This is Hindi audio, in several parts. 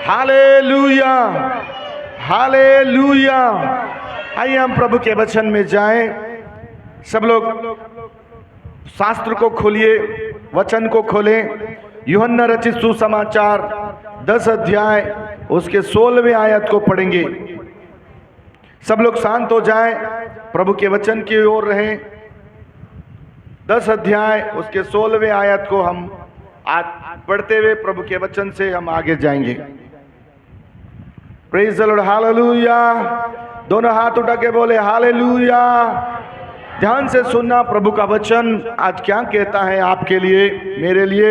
Hallelujah, hallelujah. आइए हम प्रभु के वचन में जाएं। सब लोग शास्त्र को खोलिए, वचन को खोलें। यूहन्ना रचित सुसमाचार 10 अध्याय उसके 16वें आयत को पढ़ेंगे। सब लोग शांत हो जाएं, प्रभु के वचन की ओर रहें। 10 अध्याय उसके 16वें आयत को हम आज पढ़ते हुए प्रभु के वचन से हम आगे जाएंगे। Praise the Lord, hallelujah. दोनों हाथ उठा के बोले हालेलुया। ध्यान से सुनना, प्रभु का वचन आज क्या कहता है आपके लिए, मेरे लिए।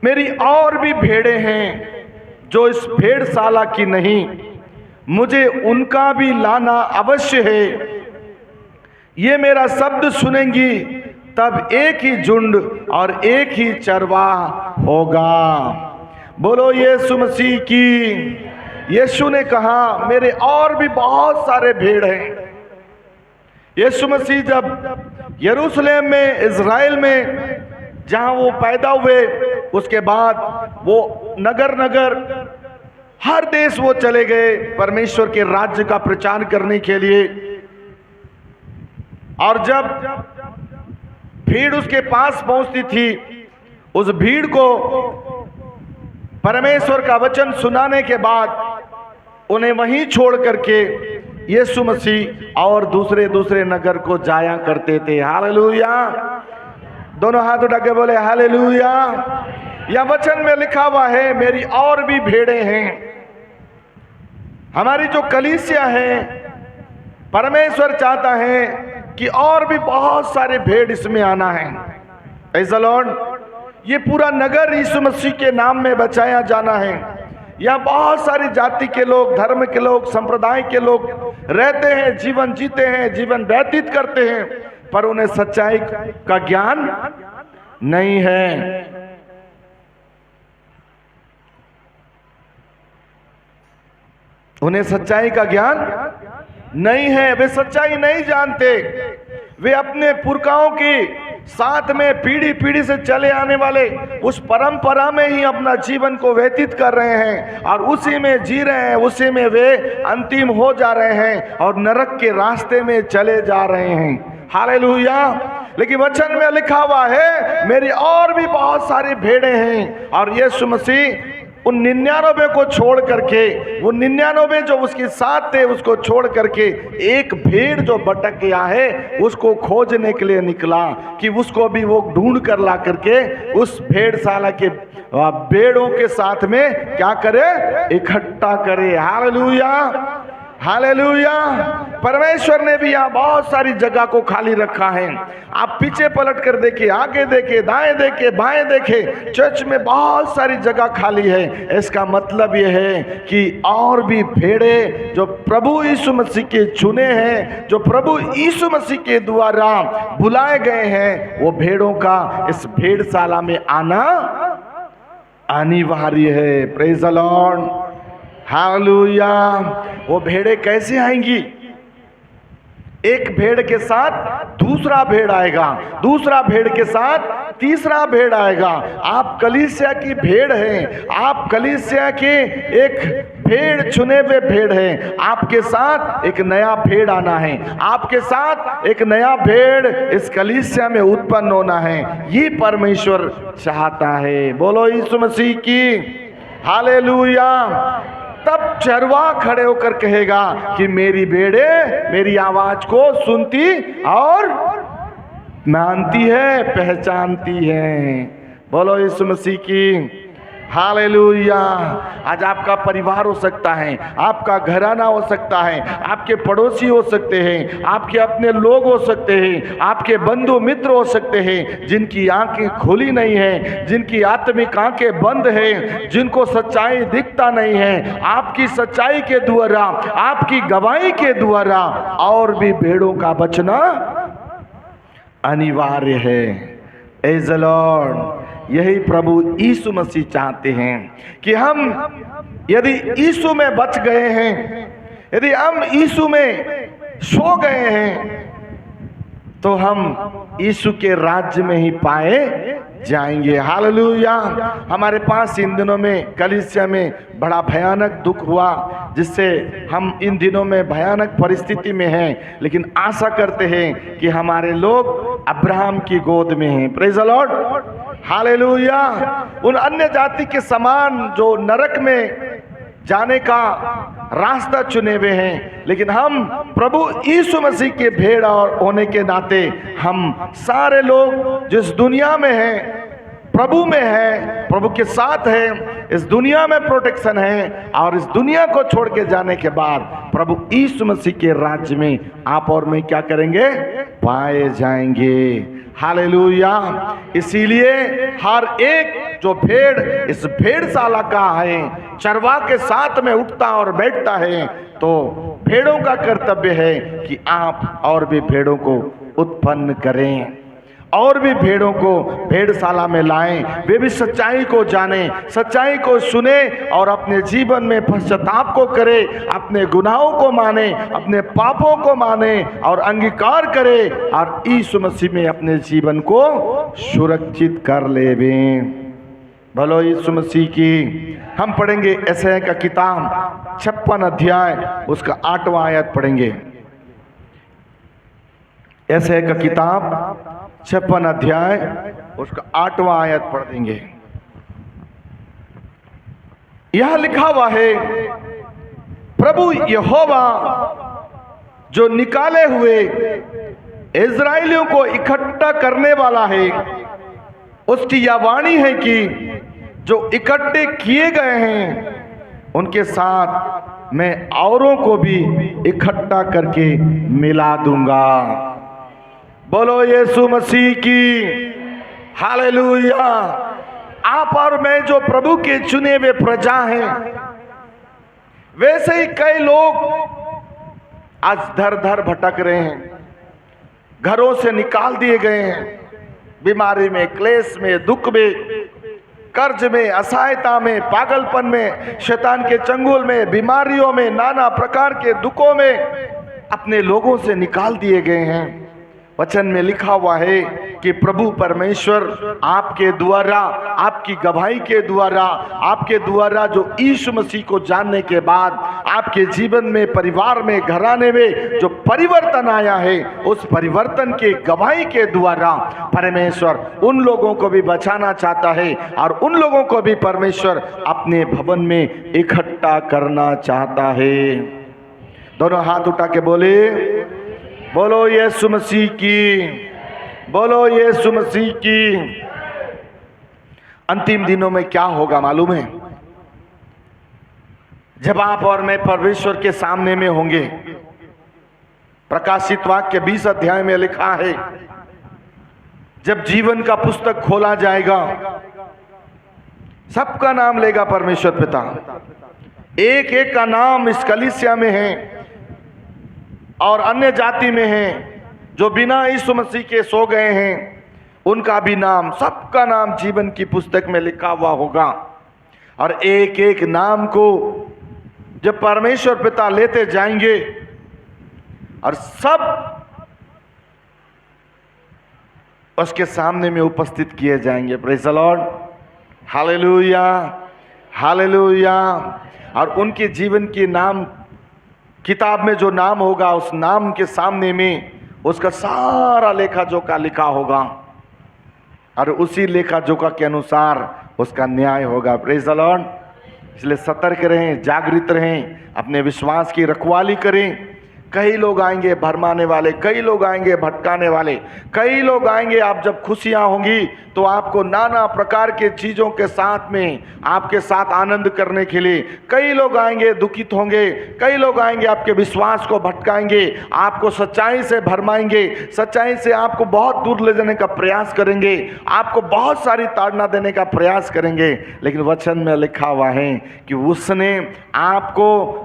मेरी और भी भेड़ें हैं जो इस भेड़शाला की नहीं, मुझे उनका भी लाना अवश्य है। ये मेरा शब्द सुनेंगी, तब एक ही झुंड और एक ही चरवाह होगा। बोलो यीशु मसीह की। यीशु ने कहा मेरे और भी बहुत सारे भेड़ हैं। यीशु मसीह जब यरूशलेम में, इज़राइल में जहां वो पैदा हुए, उसके बाद वो नगर नगर हर देश वो चले गए परमेश्वर के राज्य का प्रचार करने के लिए। और जब भीड़ उसके पास पहुंचती थी, उस भीड़ को परमेश्वर का वचन सुनाने के बाद उन्हें वहीं छोड़ करके यीशु मसीह और दूसरे दूसरे नगर को जाया करते थे। हालेलुया। दोनों हाथ उठा के बोले हालेलुया। या वचन में लिखा हुआ है मेरी और भी भेड़ें हैं। हमारी जो कलीसिया है, परमेश्वर चाहता है कि और भी बहुत सारे भेड़ इसमें आना है। Praise the Lord. ये पूरा नगर यीशु मसीह के नाम में बचाया जाना है। यहाँ बहुत सारी जाति के लोग, धर्म के लोग, संप्रदाय के लोग रहते हैं, जीवन जीते हैं, जीवन व्यतीत करते हैं, पर उन्हें सच्चाई का ज्ञान नहीं है। उन्हें सच्चाई का ज्ञान नहीं है, वे सच्चाई नहीं जानते। वे अपने पुरखाओं की साथ में पीढ़ी पीढ़ी से चले आने वाले उस परंपरा में ही अपना जीवन को व्यतीत कर रहे हैं और उसी में जी रहे हैं, उसी में वे अंतिम हो जा रहे हैं और नरक के रास्ते में चले जा रहे हैं। हालेलुया। लेकिन वचन में लिखा हुआ है मेरी और भी बहुत सारी भेड़ें हैं। और यीशु मसीह उन 99 को छोड़ करके, वो 99 जो उसके साथ थे उसको छोड़ करके एक भेड़ जो भटक गया है उसको खोजने के लिए निकला कि उसको भी वो ढूंढ कर ला करके उस भेड़शाला के भेड़ों के साथ में क्या करे, इकट्ठा करे। Hallelujah, hallelujah. परमेश्वर ने भी यहाँ बहुत सारी जगह को खाली रखा है। आप पीछे पलट कर देखिए, आगे देखे, दाएं देखे, बाएं देखे, चर्च में बहुत सारी जगह खाली है। इसका मतलब यह है कि और भी भेड़े जो प्रभु यीशु मसीह के चुने हैं, जो प्रभु यीशु मसीह के द्वारा बुलाए गए हैं, वो भेड़ों का इस भेड़शाला में आना अनिवार्य है। Praise the Lord, hallelujah. वो भेड़ें कैसे आएंगी? एक भेड़ के साथ दूसरा भेड़ आएगा, दूसरा भेड़ के साथ तीसरा भेड़ आएगा। आप कलीसिया की भेड़ हैं, आप कलीसिया के एक भेड़, चुने हुए भेड़ हैं। आपके साथ एक नया भेड़ आना है, आपके साथ एक नया भेड़ इस कलीसिया में उत्पन्न होना है। ये परमेश्वर चाहता है। बोलो यीशु मसीह की। हालेलुया। तब चरवाहा खड़े होकर कहेगा कि मेरी भेड़े मेरी आवाज को सुनती और मानती है, पहचानती है। बोलो यीशु मसीह की। हालेलुया। आज आपका परिवार हो सकता है, आपका घराना हो सकता है, आपके पड़ोसी हो सकते हैं, आपके अपने लोग हो सकते हैं, आपके बंधु मित्र हो सकते हैं जिनकी आंखें खुली नहीं है, जिनकी आत्मिक आंखें बंद है, जिनको सच्चाई दिखता नहीं है। आपकी सच्चाई के द्वारा, आपकी गवाही के द्वारा और भी भेड़ों का बचना अनिवार्य है। Praise the Lord. यही प्रभु यीशु मसीह चाहते हैं कि हम यदि यीशु में बच गए हैं, यदि हम यीशु में सो गए हैं, तो हम यीशु के राज्य में ही पाए जाएंगे। हालेलुया। हमारे पास इन दिनों में कलीसिया में बड़ा भयानक दुख हुआ, जिससे हम इन दिनों में भयानक परिस्थिति में हैं, लेकिन आशा करते हैं कि हमारे लोग अब्राहम की गोद में हैं। Praise the Lord. हालेलुया। उन अन्य जाति के समान जो नरक में जाने का रास्ता चुने हुए हैं, लेकिन हम प्रभु यीशु मसीह के भेड़ और होने के नाते हम सारे लोग जिस दुनिया में हैं प्रभु में है, प्रभु के साथ है, इस दुनिया में प्रोटेक्शन है, और इस दुनिया को छोड़ के जाने के बाद प्रभु यीशु मसीह के राज्य में आप और मैं क्या करेंगे? पाए जाएंगे। हालेलुया। इसीलिए हर एक जो भेड़ इस भेड़शाला का है, चरवा के साथ में उठता और बैठता है, तो भेड़ों का कर्तव्य है कि आप और भी भेड़ों को उत्पन्न करें, और भी भेड़ों को भेड़शाला में लाएं, वे भी सच्चाई को जानें, सच्चाई को सुने और अपने जीवन में पश्चाताप को करें, अपने गुनाहों को माने, अपने पापों को माने और अंगीकार करें और यीशु मसीह में अपने जीवन को सुरक्षित कर लेवें। भलो यीशु मसीह की। हम पढ़ेंगे यशायाह का किताब 56 अध्याय उसका 8वां आयत पढ़ेंगे। यशायाह का किताब 56 अध्याय उसका 8वां आयत पढ़ देंगे। यह लिखा हुआ है, प्रभु यहोवा जो निकाले हुए इस्राएलियों को इकट्ठा करने वाला है, उसकी यह वाणी है कि जो इकट्ठे किए गए हैं उनके साथ मैं औरों को भी इकट्ठा करके मिला दूंगा। बोलो यीशु मसीह की। हालेलुया। आप और मैं जो प्रभु के चुने हुए प्रजा हैं, वैसे ही कई लोग आज धर धर भटक रहे हैं, घरों से निकाल दिए गए हैं, बीमारी में, क्लेश में, दुख में, कर्ज में, असहायता में, पागलपन में, शैतान के चंगुल में, बीमारियों में, नाना प्रकार के दुखों में अपने लोगों से निकाल दिए गए हैं। वचन में लिखा हुआ है कि प्रभु परमेश्वर आपके द्वारा, आपकी गवाही के द्वारा, आपके द्वारा जो यीशु मसीह को जानने के बाद आपके जीवन में, परिवार में, घराने में जो परिवर्तन आया है, उस परिवर्तन के गवाही के द्वारा परमेश्वर उन लोगों को भी बचाना चाहता है और उन लोगों को भी परमेश्वर अपने भवन में इकट्ठा करना चाहता है। दोनों हाथ उठा के बोले, बोलो यीशु मसीह की। बोलो यीशु मसीह की। अंतिम दिनों में क्या होगा मालूम है? जब आप और मैं परमेश्वर के सामने में होंगे, प्रकाशित वाक्य 20 अध्याय में लिखा है, जब जीवन का पुस्तक खोला जाएगा, सबका नाम लेगा परमेश्वर पिता। एक एक का नाम इस कलीसिया में है और अन्य जाति में हैं, जो बिना यीशु मसीह के सो गए हैं, उनका भी नाम, सबका नाम जीवन की पुस्तक में लिखा हुआ होगा। और एक एक नाम को जब परमेश्वर पिता लेते जाएंगे और सब उसके सामने में उपस्थित किए जाएंगे। Praise the Lord. Hallelujah. Hallelujah. और उनके जीवन के नाम किताब में जो नाम होगा, उस नाम के सामने में उसका सारा लेखा जोखा लिखा होगा और उसी लेखा जोखा के अनुसार उसका न्याय होगा। Praise the Lord. इसलिए सतर्क रहें, जागृत रहें, अपने विश्वास की रखवाली करें। कई लोग आएंगे भरमाने वाले, कई लोग आएंगे भटकाने वाले, कई लोग आएंगे। आप जब खुशियां होंगी तो आपको नाना प्रकार के चीज़ों के साथ में आपके साथ आनंद करने के लिए कई लोग आएंगे, दुखित होंगे, कई लोग आएंगे आपके विश्वास को भटकाएंगे, आपको सच्चाई से भरमाएंगे, सच्चाई से आपको बहुत दूर ले जाने का प्रयास करेंगे, आपको बहुत सारी ताड़ना देने का प्रयास करेंगे। लेकिन वचन में लिखा हुआ है कि उसने आपको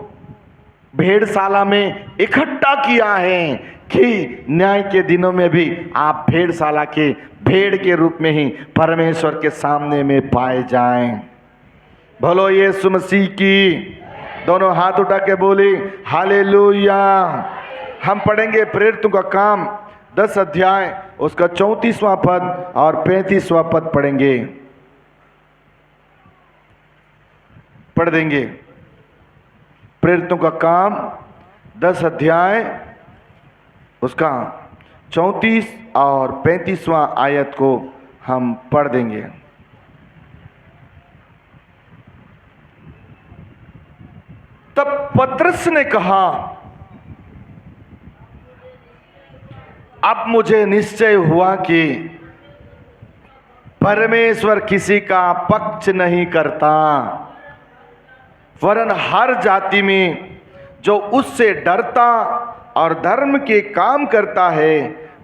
भेड़शाला में इकट्ठा किया है कि न्याय के दिनों में भी आप भेड़शाला के भेड़ के रूप में ही परमेश्वर के सामने में पाए जाएं। बोलो यीशु मसीह की। दोनों हाथ उठा के बोले हालेलुया। हम पढ़ेंगे प्रेरितों का काम 10 अध्याय उसका 34वां पद और 35वां पद पढ़ेंगे, पढ़ देंगे। प्रेरितों का काम 10 अध्याय उसका 34 और 35वां आयत को हम पढ़ देंगे। तब पतरस ने कहा, अब मुझे निश्चय हुआ कि परमेश्वर किसी का पक्ष नहीं करता, वरन हर जाति में जो उससे डरता और धर्म के काम करता है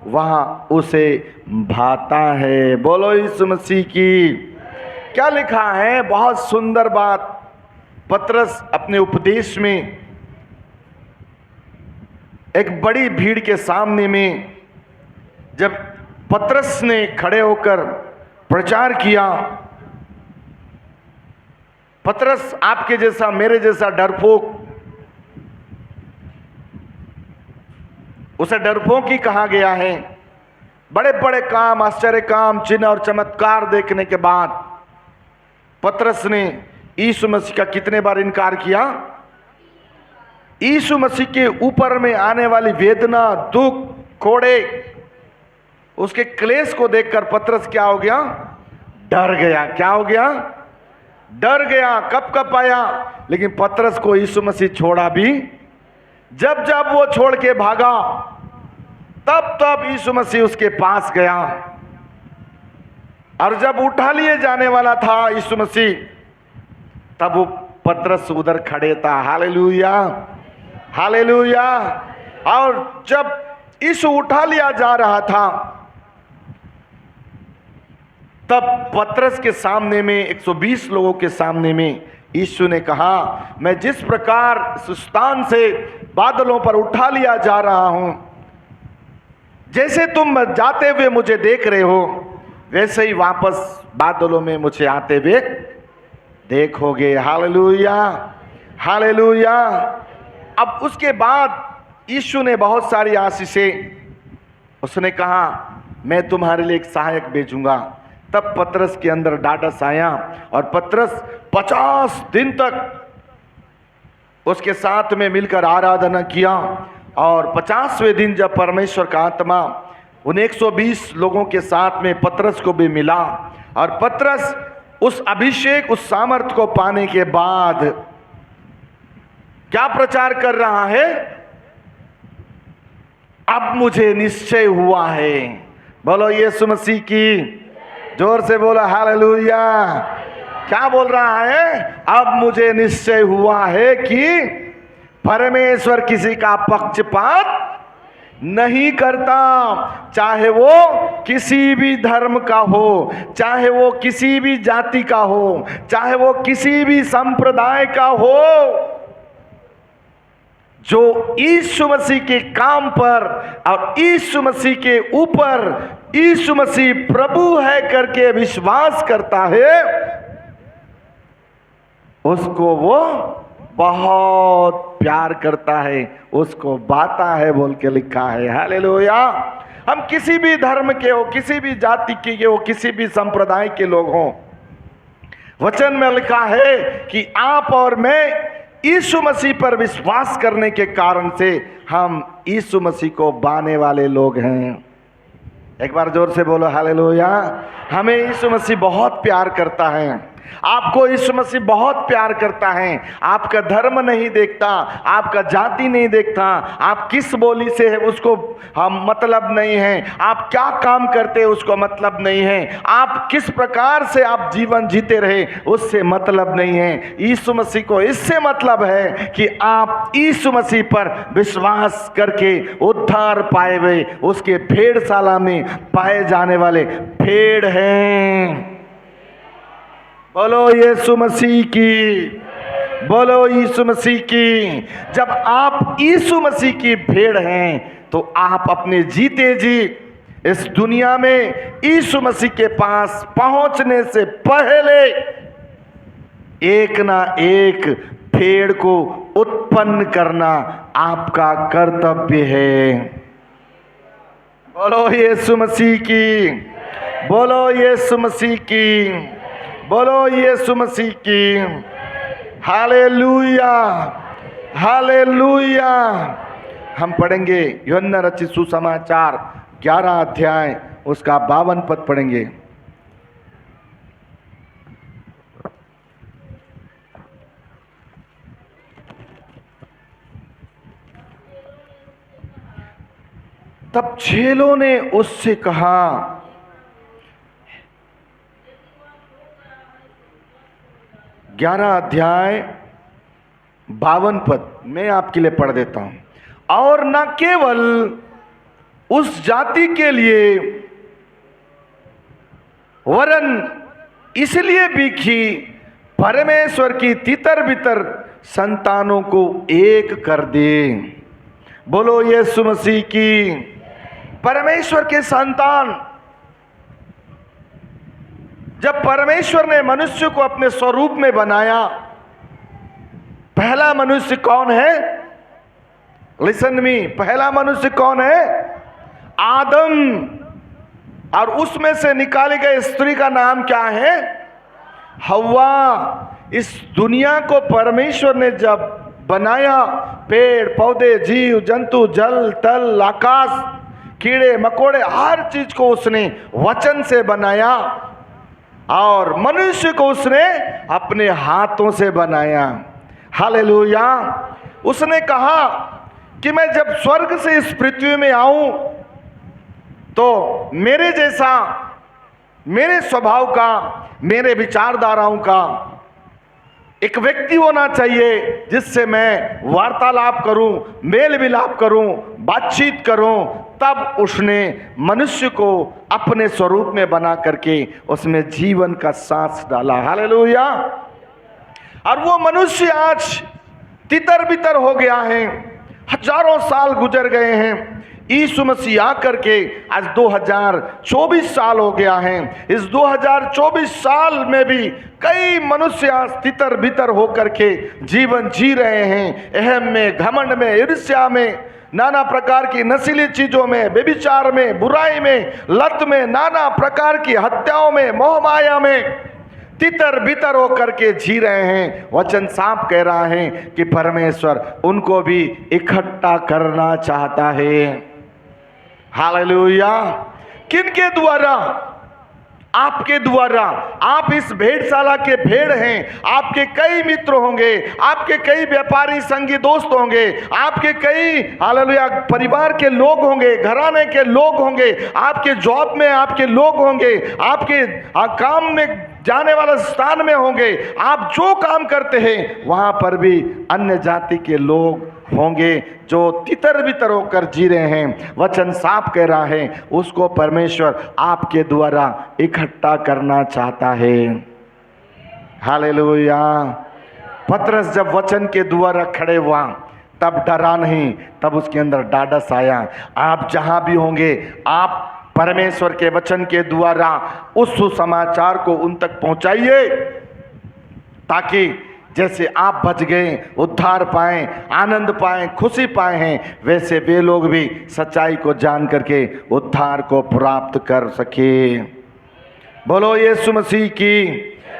वहां उसे भाता है। बोलो यीशु मसीह की। क्या लिखा है, बहुत सुंदर बात। पतरस अपने उपदेश में एक बड़ी भीड़ के सामने में जब पतरस ने खड़े होकर प्रचार किया, पतरस आपके जैसा मेरे जैसा डरपोक, उसे डरपोक ही कहा गया है। बड़े बड़े काम, आश्चर्य काम, चिन्ह और चमत्कार देखने के बाद पतरस ने यीशु मसीह का कितने बार इनकार किया। यीशु मसीह के ऊपर में आने वाली वेदना, दुख, कोड़े, उसके क्लेश को देखकर पतरस क्या हो गया, डर गया। क्या हो गया, डर गया, कब कब आया। लेकिन पतरस को यीशु मसीह छोड़ा भी, जब जब वो छोड़ के भागा तब तब यीशु मसीह उसके पास गया। और जब उठा लिए जाने वाला था यीशु मसीह, तब वो पतरस उधर खड़े था। Hallelujah, hallelujah. और जब यीशु उठा लिया जा रहा था, तब पतरस के सामने में 120 लोगों के सामने में यीशु ने कहा, मैं जिस प्रकार सुस्तान से बादलों पर उठा लिया जा रहा हूं, जैसे तुम जाते हुए मुझे देख रहे हो, वैसे ही वापस बादलों में मुझे आते हुए देखोगे। Hallelujah, hallelujah. अब उसके बाद यीशु ने बहुत सारी आशीषें, उसने कहा मैं तुम्हारे लिए एक सहायक भेजूंगा। तब पतरस के अंदर डांडस आया और पतरस 50 दिन तक उसके साथ में मिलकर आराधना किया। और 50वें दिन जब परमेश्वर का आत्मा उन 120 लोगों के साथ में पतरस को भी मिला, और पतरस उस अभिषेक, उस सामर्थ को पाने के बाद क्या प्रचार कर रहा है, अब मुझे निश्चय हुआ है। बोलो यीशु मसीह की, जोर से बोलो हालेलुया। क्या बोल रहा है, अब मुझे निश्चय हुआ है कि परमेश्वर किसी का पक्षपात नहीं करता, चाहे वो किसी भी धर्म का हो, चाहे वो किसी भी जाति का हो, चाहे वो किसी भी संप्रदाय का हो। जो यीशु मसीह के काम पर और यीशु मसीह के ऊपर यीशु मसीह प्रभु है करके विश्वास करता है, उसको वो बहुत प्यार करता है, उसको बाता है बोल के लिखा है। हालेलुया। हम किसी भी धर्म के हो, किसी भी जाति के हो, किसी भी संप्रदाय के लोग हों, वचन में लिखा है कि आप और मैं यीशु मसीह पर विश्वास करने के कारण से हम यीशु मसीह को बाने वाले लोग हैं। एक बार जोर से बोलो हालेलुया। हमें यीशु मसीह बहुत प्यार करता है, आपको यीशु मसीह बहुत प्यार करता है। आपका धर्म नहीं देखता, आपका जाति नहीं देखता, आप किस बोली से है उसको हम मतलब नहीं है, आप क्या काम करते हैं उसको मतलब नहीं है, आप किस प्रकार से आप जीवन जीते रहे उससे मतलब नहीं है। यीशु मसीह को इससे मतलब है कि आप यीशु मसीह पर विश्वास करके उद्धार पाए हुए उसके भेड़शाला में पाए जाने वाले भेड़ हैं। बोलो यीशु मसीह की, बोलो यीशु मसीह की। जब आप यीशु मसीह की भेड़ हैं तो आप अपने जीते जी इस दुनिया में यीशु मसीह के पास पहुंचने से पहले एक ना एक भेड़ को उत्पन्न करना आपका कर्तव्य है। बोलो यीशु मसीह की, बोलो यीशु मसीह की, बोलो यीशु मसीह की। Hallelujah, hallelujah. हम पढ़ेंगे यूहन्ना रचित सुसमाचार 11 अध्याय उसका 52 पद पढ़ेंगे। तब चेलों ने उससे कहा, 11 अध्याय 52 पद मैं आपके लिए पढ़ देता हूं। और न केवल उस जाति के लिए वरन इसलिए भी कि परमेश्वर की तितर बितर संतानों को एक कर दे। बोलो यीशु मसीह की। परमेश्वर के संतान, जब परमेश्वर ने मनुष्य को अपने स्वरूप में बनाया, पहला मनुष्य कौन है? लिसन मी, पहला मनुष्य कौन है? आदम। और उसमें से निकाली गई स्त्री का नाम क्या है? हव्वा। इस दुनिया को परमेश्वर ने जब बनाया, पेड़ पौधे, जीव जंतु, जल तल आकाश, कीड़े मकोड़े, हर चीज को उसने वचन से बनाया और मनुष्य को उसने अपने हाथों से बनाया। हालेलुया। उसने कहा कि मैं जब स्वर्ग से इस पृथ्वी में आऊं तो मेरे जैसा, मेरे स्वभाव का, मेरे विचारधाराओं का एक व्यक्ति होना चाहिए जिससे मैं वार्तालाप करूं, मेल मिलाप करूं, बातचीत करूं। तब उसने मनुष्य को अपने स्वरूप में बना करके उसमें जीवन का सांस डाला। हालेलुया। और वो मनुष्य आज तितर बितर हो गया है, हजारों साल गुजर गए हैं। यीशु मसीह आकर के आज 2024 साल हो गया है। इस 2024 साल में भी कई मनुष्य आज तितर बितर होकर के जीवन जी रहे हैं। अहम में, घमंड में, ईर्ष्या में, नाना प्रकार की नशीली चीजों में, व्यभिचार में, बुराई में, लत में, नाना प्रकार की हत्याओं में, मोहमाया में तितर बितर होकर के जी रहे हैं। वचन साफ कह रहा है कि परमेश्वर उनको भी इकट्ठा करना चाहता है। हालेलुया। किनके द्वारा? आपके द्वारा। आप इस भेड़शाला के भेड़ हैं। आपके कई मित्र होंगे, आपके कई व्यापारी संगी दोस्त होंगे, आपके कई हालेलुया परिवार के लोग होंगे, घराने के लोग होंगे, आपके जॉब में आपके लोग होंगे, आपके काम में जाने वाला स्थान में होंगे। आप जो काम करते हैं वहां पर भी अन्य जाति के लोग होंगे जो तितर बितर होकर जी रहे हैं। वचन साफ कह रहा है उसको परमेश्वर आपके द्वारा इकट्ठा करना चाहता है। हालेलुया। पतरस जब वचन के द्वारा खड़े हुआ तब डरा नहीं, तब उसके अंदर ढाढ़स आया। आप जहां भी होंगे, आप परमेश्वर के वचन के द्वारा उस सुसमाचार को उन तक पहुंचाइए, ताकि जैसे आप बच गए, उद्धार पाएं, आनंद पाएं, खुशी पाए हैं, वैसे वे लोग भी सच्चाई को जान करके उद्धार को प्राप्त कर सके। बोलो यीशु मसीह की।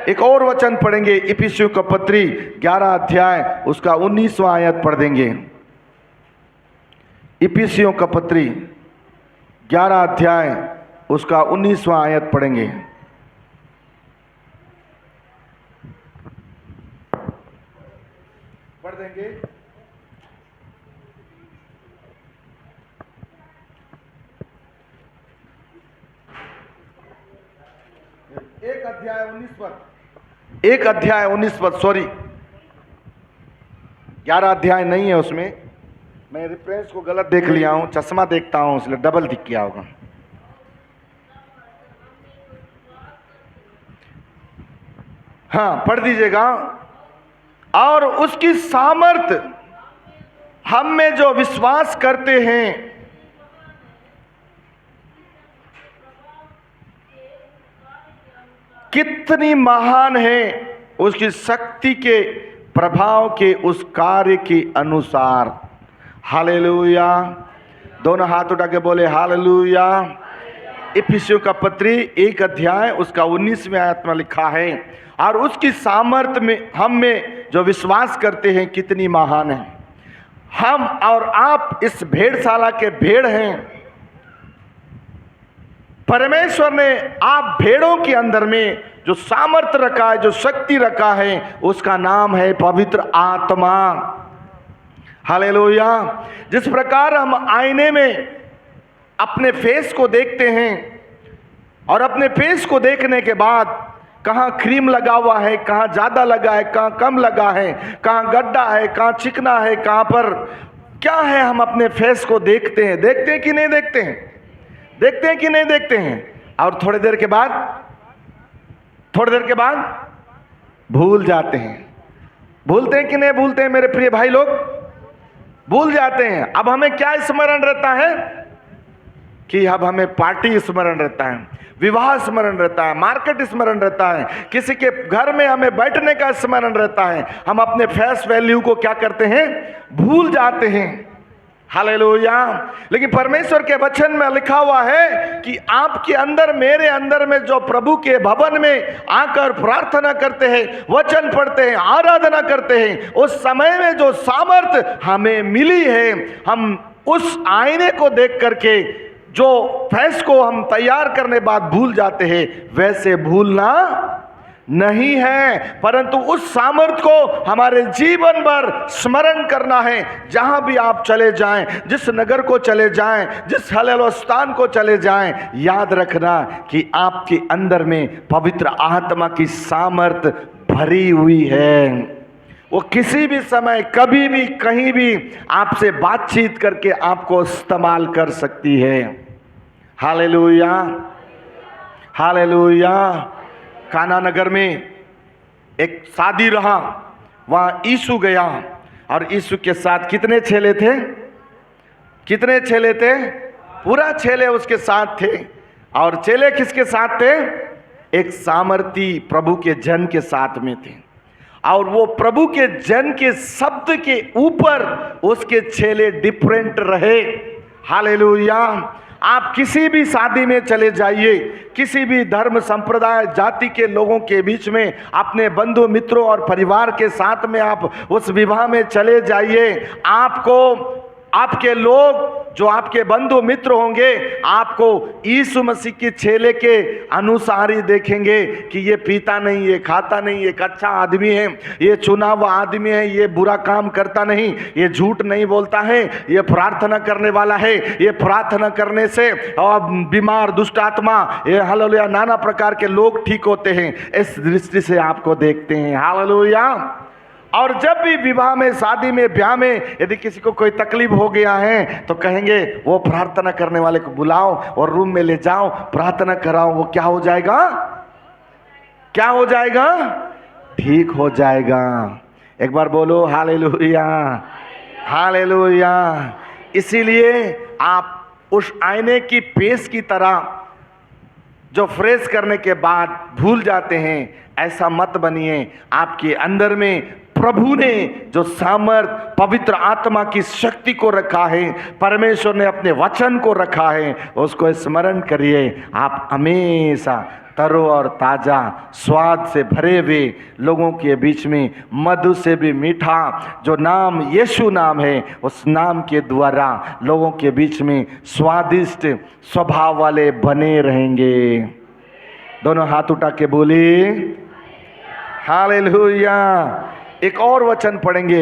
एक और वचन पढ़ेंगे, इफिसियों का पत्री 11 अध्याय उसका 19वां आयत पढ़ देंगे। इफिसियों का पत्री 11 अध्याय उसका 19वां आयत पढ़ेंगे। पढ़ देंगे। एक अध्याय 19 पद, एक अध्याय 19 पद, सॉरी 11 अध्याय नहीं है उसमें, मैं रेफरेंस को गलत देख लिया हूं, चश्मा देखता हूं इसलिए डबल दिख गया होगा। हाँ पढ़ दीजिएगा। और उसकी सामर्थ हम में जो विश्वास करते हैं कितनी महान है, उसकी शक्ति के प्रभाव के उस कार्य के अनुसार। हालेलुया। दोनों हाथ उठा के बोले हालेलुया। इफिसियों का पत्री 1 अध्याय उसका 19वें आयत में लिखा है, और उसकी सामर्थ में हम में जो विश्वास करते हैं कितनी महान है। हम और आप इस भेड़शाला के भेड़ हैं। परमेश्वर ने आप भेड़ों के अंदर में जो सामर्थ्य रखा है, जो शक्ति रखा है, उसका नाम है पवित्र आत्मा। हालेलुया। जिस प्रकार हम आईने में अपने फेस को देखते हैं और अपने फेस को देखने के बाद कहाँ क्रीम लगा हुआ है, कहाँ ज़्यादा लगा है, कहाँ कम लगा है, कहाँ गड्ढा है, कहाँ चिकना है, कहाँ पर क्या है, हम अपने फेस को देखते हैं। देखते हैं कि नहीं देखते हैं? देखते हैं कि नहीं देखते हैं? और थोड़ी देर के बाद भूल जाते हैं। भूलते हैं कि नहीं भूलते हैं मेरे प्रिय भाई लोग? भूल जाते हैं। अब हमें क्या स्मरण रहता है कि अब हमें पार्टी स्मरण रहता है, विवाह स्मरण रहता है, मार्केट स्मरण रहता है, किसी के घर में हमें बैठने का स्मरण रहता है। हम अपने फेस वैल्यू को क्या करते हैं? भूल जाते हैं। हालेलुया। लेकिन परमेश्वर के वचन में लिखा हुआ है कि आपके अंदर, मेरे अंदर में जो प्रभु के भवन में आकर प्रार्थना करते हैं, वचन पढ़ते हैं, आराधना करते हैं, उस समय में जो सामर्थ हमें मिली है, हम उस आईने को देख करके जो फेस को हम तैयार करने बाद भूल जाते हैं, वैसे भूलना नहीं है, परंतु उस सामर्थ को हमारे जीवन भर स्मरण करना है। जहां भी आप चले जाएं, जिस नगर को चले जाएं, जिस हलेलो स्थान को चले जाएं, याद रखना कि आपके अंदर में पवित्र आत्मा की सामर्थ भरी हुई है। वो किसी भी समय, कभी भी, कहीं भी आपसे बातचीत करके आपको इस्तेमाल कर सकती है। Hallelujah, hallelujah. काना नगर में एक शादी रहा, वहां यीशु गया और यीशु के साथ कितने चेले थे? कितने चेले थे? पूरा चेले उसके साथ थे। और चेले किसके साथ थे? एक सामर्थी प्रभु के जन के साथ में थे। और वो प्रभु के जन के शब्द के ऊपर उसके चेले डिफरेंट रहे। हालेलुया। आप किसी भी शादी में चले जाइए, किसी भी धर्म, संप्रदाय, जाति के लोगों के बीच में, अपने बंधु मित्रों और परिवार के साथ में आप उस विवाह में चले जाइए, आपको आपके लोग जो आपके बंधु मित्र होंगे, आपको यीशु मसीह के चेले के अनुसार ही देखेंगे कि ये पीता नहीं, ये खाता नहीं, एक अच्छा आदमी है, ये चुना हुआ आदमी है, ये बुरा काम करता नहीं, ये झूठ नहीं बोलता है, ये प्रार्थना करने वाला है, ये प्रार्थना करने से और बीमार, दुष्ट आत्मा, ये हालेलुया, नाना प्रकार के लोग ठीक होते हैं। इस दृष्टि से आपको देखते हैं। हालेलुया। और जब भी विवाह में, शादी में, ब्याह में यदि किसी को कोई तकलीफ हो गया है तो कहेंगे वो प्रार्थना करने वाले को बुलाओ और रूम में ले जाओ, प्रार्थना कराओ, वो क्या हो जाएगा? क्या हो जाएगा? ठीक हो जाएगा। एक बार बोलो हालेलुया, हालेलुया। इसीलिए आप उस आईने की पेश की तरह जो फ्रेश करने के बाद भूल जाते हैं, ऐसा मत बनिए। आपके अंदर में प्रभु ने जो सामर्थ, पवित्र आत्मा की शक्ति को रखा है, परमेश्वर ने अपने वचन को रखा है, उसको स्मरण करिए। आप हमेशा तरो और ताजा, स्वाद से भरे हुए लोगों के बीच में, मधु से भी मीठा जो नाम यीशु नाम है, उस नाम के द्वारा लोगों के बीच में स्वादिष्ट स्वभाव वाले बने रहेंगे। दोनों हाथ उठा के बोले हालेलुया। एक और वचन पढ़ेंगे,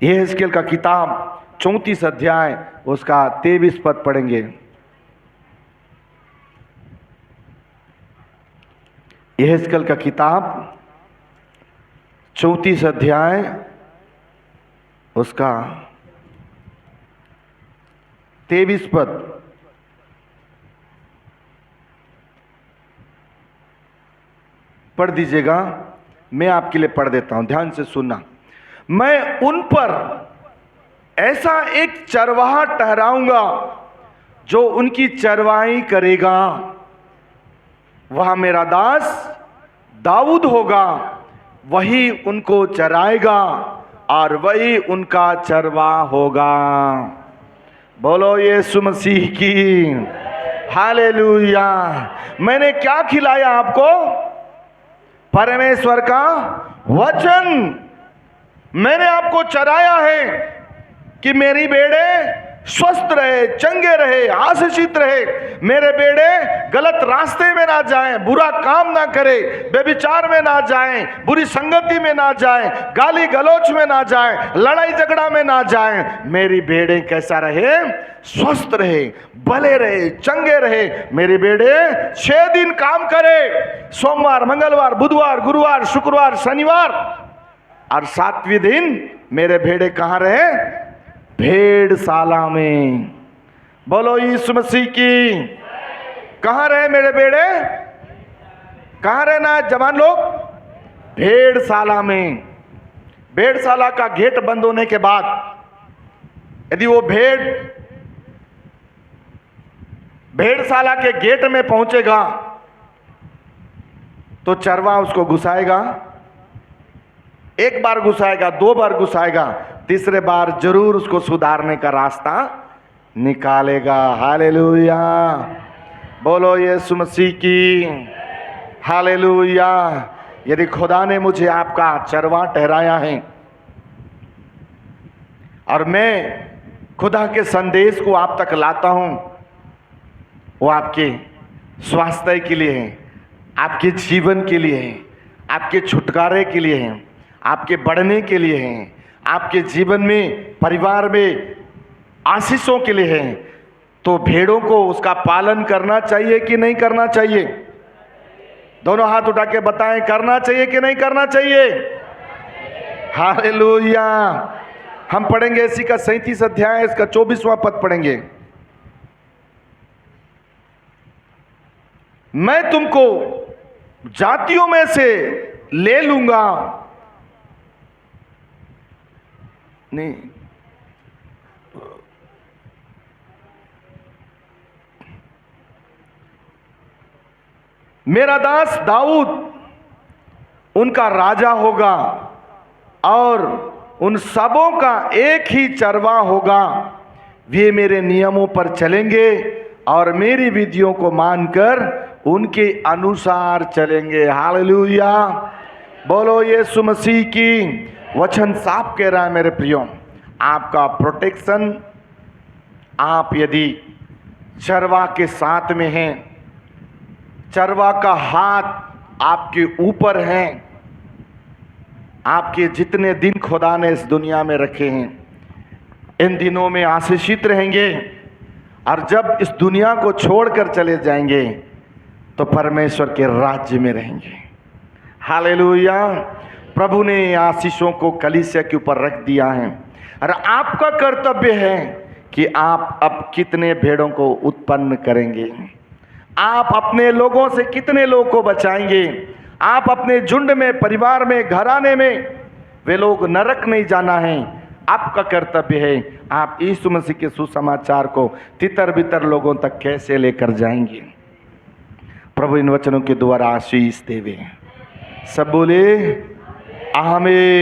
यहेजकेल का किताब 34 अध्याय उसका 23 पद पढ़ेंगे। यहेजकेल का किताब 34 अध्याय उसका 23 पद। पढ़ दीजिएगा, मैं आपके लिए पढ़ देता हूं, ध्यान से सुनना। मैं उन पर ऐसा एक चरवाहा ठहराऊंगा जो उनकी चरवाही करेगा। वह मेरा दास दाऊद होगा, वही उनको चराएगा और वही उनका चरवाहा होगा। बोलो यीशु मसीह की हालेलुया। मैंने क्या खिलाया आपको? परमेश्वर का वचन। मैंने आपको चराया है कि मेरी बेड़े स्वस्थ रहे, चंगे रहे, आशीषित रहे। मेरे बेड़े गलत रास्ते में ना जाएं, बुरा काम ना करें, व्यभिचार में ना जाएं, बुरी संगति में ना जाएं, गाली गलौच में ना जाएं, लड़ाई झगड़ा में ना जाएं। मेरी बेड़े कैसा रहे? स्वस्थ रहे, भले रहे, चंगे रहे। मेरे बेड़े 6 दिन काम करे, सोमवार, मंगलवार, बुधवार, गुरुवार, शुक्रवार, शनिवार, और 7वें दिन मेरे भेड़े कहां रहे? भेड़शाला में। बोलो यीशु मसीह की। कहां रहे मेरे बेड़े? कहां रहना जवान लोग? भेड़शाला में। भेड़शाला का गेट बंद होने के बाद यदि वो भेड़शाला के गेट में पहुंचेगा तो चरवा उसको घुसाएगा। 1 बार घुसाएगा, 2 बार घुसाएगा, तीसरे बार जरूर उसको सुधारने का रास्ता निकालेगा। हालेलुया। बोलो यीशु मसीह की हालेलुया। यदि खुदा ने मुझे आपका चरवा ठहराया है और मैं खुदा के संदेश को आप तक लाता हूं, वो आपके स्वास्थ्य के लिए है, आपके जीवन के लिए है, आपके छुटकारे के लिए है, आपके बढ़ने के लिए है, आपके जीवन में, परिवार में आशीषों के लिए है, तो भेड़ों को उसका पालन करना चाहिए कि नहीं करना चाहिए? दोनों हाथ उठा के बताएं, करना चाहिए कि नहीं करना चाहिए? हालेलुया। हम पढ़ेंगे इसी का 37 अध्याय, इसका 24वां पद पढ़ेंगे। मैं तुमको जातियों में से ले लूंगा। नहीं, मेरा दास दाऊद उनका राजा होगा और उन सबों का एक ही चरवा होगा। वे मेरे नियमों पर चलेंगे और मेरी विधियों को मानकर उनके अनुसार चलेंगे। हालेलुया। बोलो यीशु मसीह की। वचन साफ कह रहा है मेरे प्रियो, आपका प्रोटेक्शन, आप यदि चरवा के साथ में हैं, चरवा का हाथ आपके ऊपर है, आपके जितने दिन खुदा ने इस दुनिया में रखे हैं इन दिनों में आशीषित रहेंगे, और जब इस दुनिया को छोड़कर चले जाएंगे तो परमेश्वर के राज्य में रहेंगे। हालेलुया। प्रभु ने आशीषों को कलीसिया के ऊपर रख दिया है और आपका कर्तव्य है कि आप अब कितने भेड़ों को उत्पन्न करेंगे, आप अपने लोगों से कितने लोगों को बचाएंगे, आप अपने झुंड में, परिवार में, घराने में, वे लोग नरक नहीं जाना है। आपका कर्तव्य है आप यीशु मसीह के सुसमाचार को तितर बितर लोगों तक कैसे लेकर जाएंगे। प्रभु इन वचनों के द्वारा आशीष देवे। सब बोले आमीन।